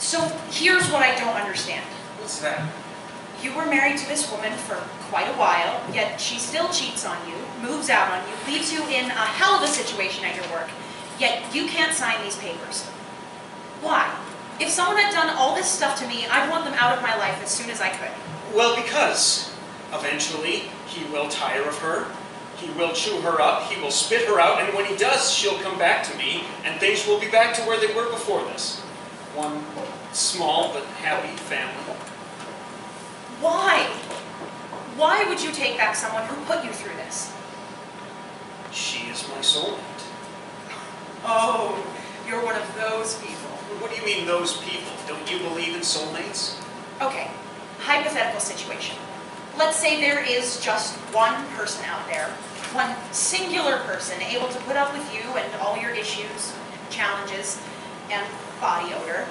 So here's what I don't understand. What's that? You were married to this woman for quite a while, yet she still cheats on you, moves out on you, leaves you in a hell of a situation at your work, yet you can't sign these papers. Why? If someone had done all this stuff to me, I'd want them out of my life as soon as I could. Well, because eventually he will tire of her, he will chew her up, he will spit her out, and when he does, she'll come back to me, and things will be back to where they were before this. One small but happy family. Why? Why would you take back someone who put you through this? She is my soulmate. Oh, you're one of those people. What do you mean, those people? Don't you believe in soulmates? Okay, hypothetical situation. Let's say there is just one person out there, one singular person able to put up with you and all your issues, challenges, and body odor.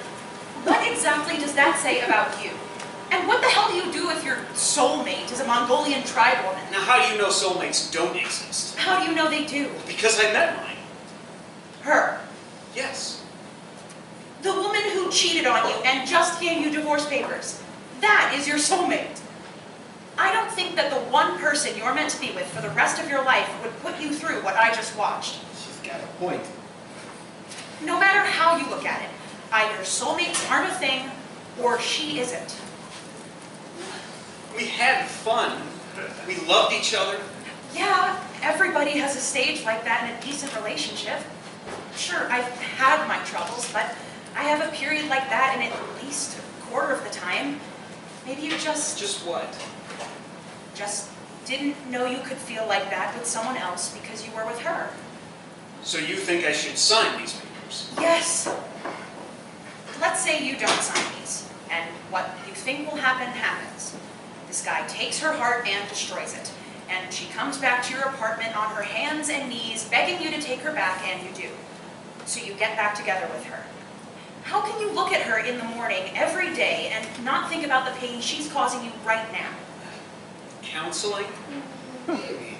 What exactly does that say about you? And what the hell do you do if your soulmate is a Mongolian tribe woman? Now, how do you know soulmates don't exist? How do you know they do? Because I met mine. Her. Yes. The woman who cheated on you and just gave you divorce papers. That is your soulmate. I don't think that the one person you're meant to be with for the rest of your life would put you through what I just watched. She's got a point. No matter how you look at it, either soulmates aren't a thing, or she isn't. We had fun. We loved each other. Yeah, everybody has a stage like that in a decent relationship. Sure, I've had my troubles, but I have a period like that in at least a quarter of the time. Maybe you just what? Just didn't know you could feel like that with someone else because you were with her. So you think I should sign these papers? Yes. Let's say you don't sign these, and what you think will happen happens. This guy takes her heart and destroys it, and she comes back to your apartment on her hands and knees, begging you to take her back, and you do. So you get back together with her. How can you look at her in the morning every day and not think about the pain she's causing you right now? Counseling? Maybe.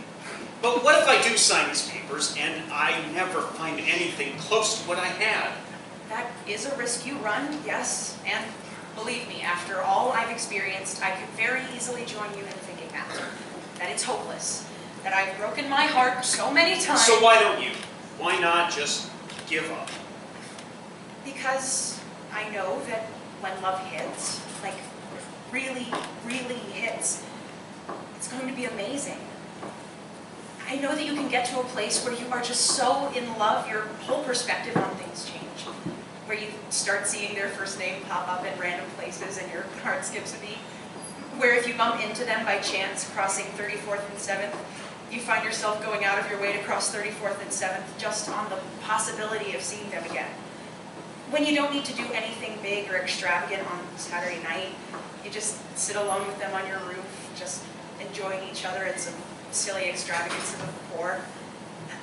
But what if I do sign these papers and I never find anything close to what I had? That is a risk you run, yes, and believe me, after all I've experienced, I could very easily join you in thinking that it's hopeless, that I've broken my heart so many times. So why don't you? Why not just give up? Because I know that when love hits, like really, really hits, it's going to be amazing. I know that you can get to a place where you are just so in love, your whole perspective on things change. Where you start seeing their first name pop up in random places and your heart skips a beat. Where if you bump into them by chance crossing 34th and 7th, you find yourself going out of your way to cross 34th and 7th just on the possibility of seeing them again. When you don't need to do anything big or extravagant on Saturday night, you just sit alone with them on your roof, just enjoying each other at some silly extravagance of the poor.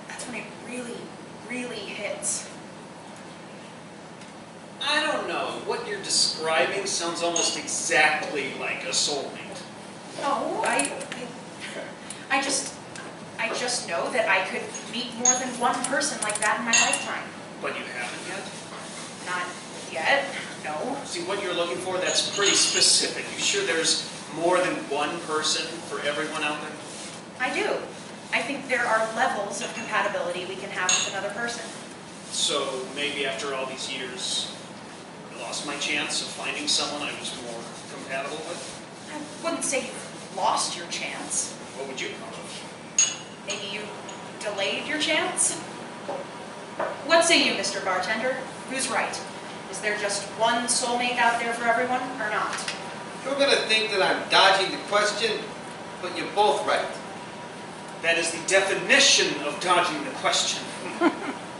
That's when it really, really hits. I don't know. What you're describing sounds almost exactly like a soulmate. No, I just know that I could meet more than one person like that in my lifetime. But you haven't yet? Not yet, no. See, what you're looking for, that's pretty specific. You sure there's more than one person for everyone out there? I do. I think there are levels of compatibility we can have with another person. So maybe after all these years, I lost my chance of finding someone I was more compatible with? I wouldn't say you've lost your chance. What would you call it? Maybe you delayed your chance? What say you, Mr. Bartender? Who's right? Is there just one soulmate out there for everyone, or not? You're going to think that I'm dodging the question, but you're both right. That is the definition of dodging the question.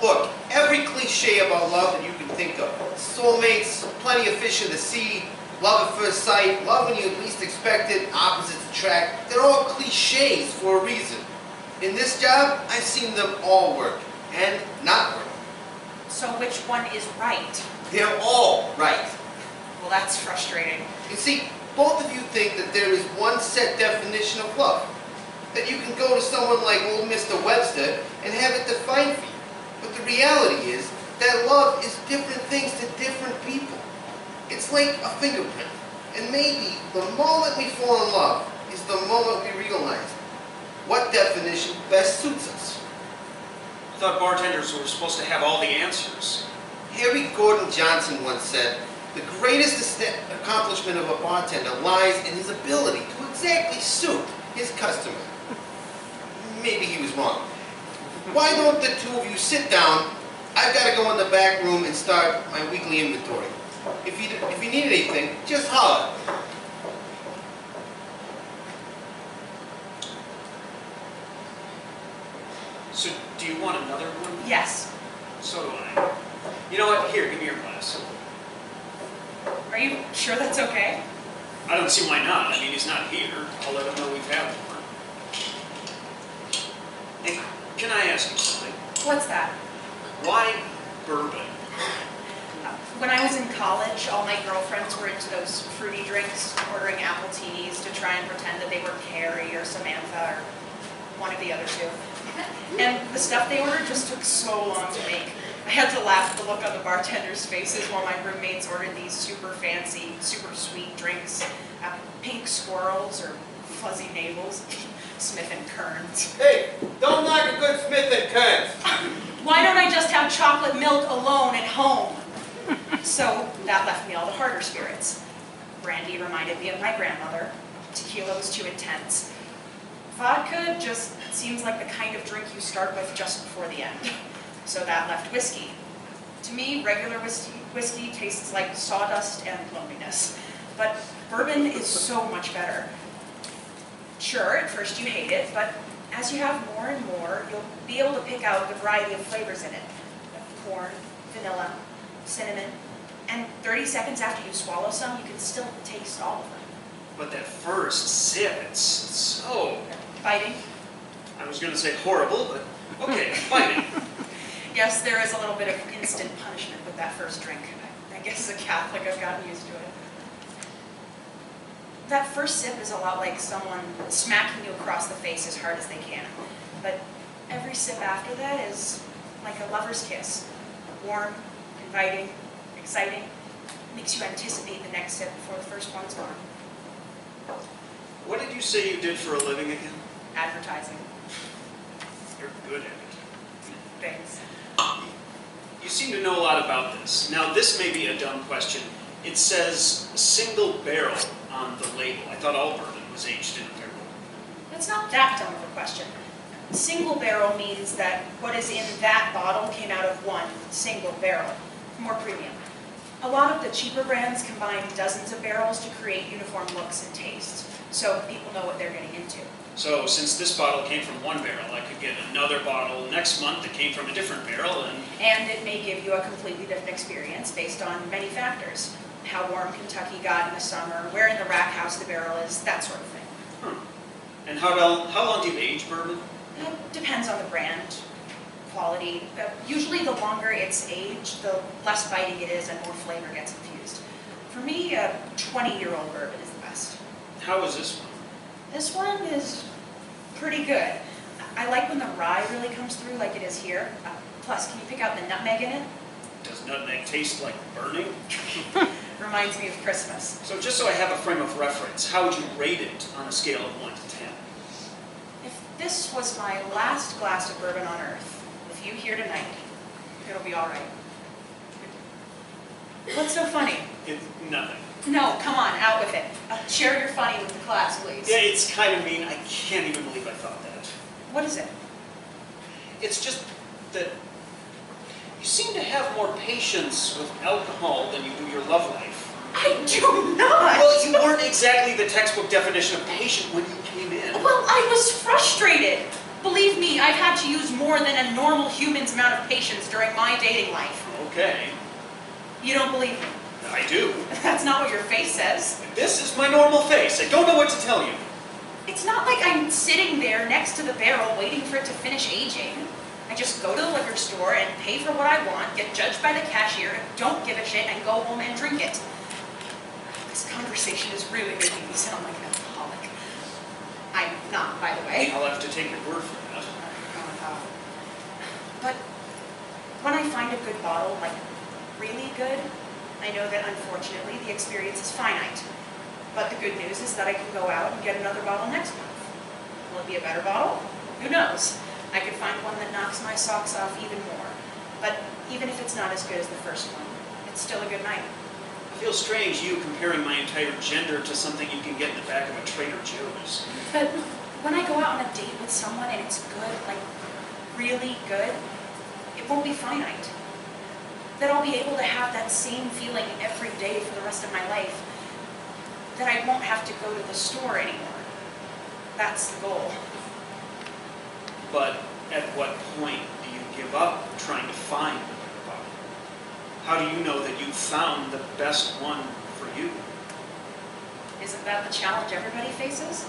Look, every cliche about love that you can think of, soulmates, plenty of fish in the sea, love at first sight, love when you least expect it, opposites attract, they're all cliches for a reason. In this job, I've seen them all work, and not work. So which one is right? They're all right. Well, that's frustrating. You see, both of you think that there is one set definition of love. That you can go to someone like old Mr. Webster and have it defined for you. But the reality is that love is different things to different people. like a fingerprint. And maybe the moment we fall in love is the moment we realize what definition best suits us. I thought bartenders were supposed to have all the answers. Harry Gordon Johnson once said, the greatest accomplishment of a bartender lies in his ability to exactly suit his customer. Maybe he was wrong. Why don't the two of you sit down? I've got to go in the back room and start my weekly inventory. If you need anything, just holler. So, do you want another one? Yes. So do I. You know what? Here, give me your glass. Are you sure that's okay? I don't see why not. I mean, he's not here. I'll let him know we've had one. Hey, can I ask you something? What's that? Why bourbon? When I was in college, all my girlfriends were into those fruity drinks, ordering appletini to try and pretend that they were Carrie or Samantha or one of the other two. And the stuff they ordered just took so long to make. I had to laugh at the look on the bartenders' faces while my roommates ordered these super fancy, super sweet drinks. Pink squirrels or fuzzy navels, Smith and Kearns. Hey, don't knock a good Smith and Kearns. Why don't I just have chocolate milk alone at home? So that left me all the harder spirits. Brandy reminded me of my grandmother. Tequila was too intense. Vodka just seems like the kind of drink you start with just before the end. So that left whiskey. To me, regular whiskey tastes like sawdust and loneliness. But bourbon is so much better. Sure, at first you hate it, but as you have more and more, you'll be able to pick out the variety of flavors in it. Corn, vanilla, cinnamon, and 30 seconds after you swallow some, you can still taste all of them. But that first sip, it's so... Biting? I was going to say horrible, but okay, biting. Yes, there is a little bit of instant punishment with that first drink. I guess as a Catholic, I've gotten used to it. That first sip is a lot like someone smacking you across the face as hard as they can. But every sip after that is like a lover's kiss. Warm, inviting, exciting. Makes you anticipate the next sip before the first one's gone. What did you say you did for a living again? Advertising. You're good at it. Thanks. You seem to know a lot about this. Now, this may be a dumb question. It says single barrel on the label. I thought all bourbon was aged in a barrel. That's not that dumb of a question. Single barrel means that what is in that bottle came out of one single barrel. More premium. A lot of the cheaper brands combine dozens of barrels to create uniform looks and tastes, so people know what they're getting into. So, since this bottle came from one barrel, I could get another bottle next month that came from a different barrel, And it may give you a completely different experience based on many factors. How warm Kentucky got in the summer, where in the rack house the barrel is, that sort of thing. And how long do you age bourbon? It depends on the brand, quality. Usually the longer it's aged, the less biting it is and more flavor gets infused. For me, a 20-year-old bourbon is the best. How is this one? This one is pretty good. I like when the rye really comes through like it is here. Plus, can you pick out the nutmeg in it? Does nutmeg taste like burning? Reminds me of Christmas. So just so I have a frame of reference, how would you rate it on a scale of 1 to 10? If this was my last glass of bourbon on earth, with you here tonight, it'll be all right. What's so funny? It's nothing. No, come on, out with it. Share your funny with the class, please. Yeah, it's kind of mean. I can't even believe I thought that. What is it? It's just that you seem to have more patience with alcohol than you do your love life. I do not! Well, you weren't exactly the textbook definition of patient when you came in. Well, I was frustrated. Believe me, I've had to use more than a normal human's amount of patience during my dating life. Okay, You don't believe me? I do. That's not what your face says. This is my normal face. I don't know what to tell you. It's not like I'm sitting there next to the barrel waiting for it to finish aging. I just go to the liquor store and pay for what I want, get judged by the cashier, don't give a shit, and go home and drink it. This conversation is really making me sound like an alcoholic. I'm not, by the way. I'll have to take your word for that. But when I find a good bottle, like really good, I know that unfortunately the experience is finite. But the good news is that I can go out and get another bottle next month. Will it be a better bottle? Who knows? I could find one that knocks my socks off even more. But even if it's not as good as the first one, it's still a good night. I feel strange you comparing my entire gender to something you can get in the back of a Trader Joe's. But when I go out on a date with someone and it's good, like really good, it won't be finite. That I'll be able to have that same feeling every day for the rest of my life. That I won't have to go to the store anymore. That's the goal. But at what point do you give up trying to find the better bottle? How do you know that you found the best one for you? Isn't that the challenge everybody faces?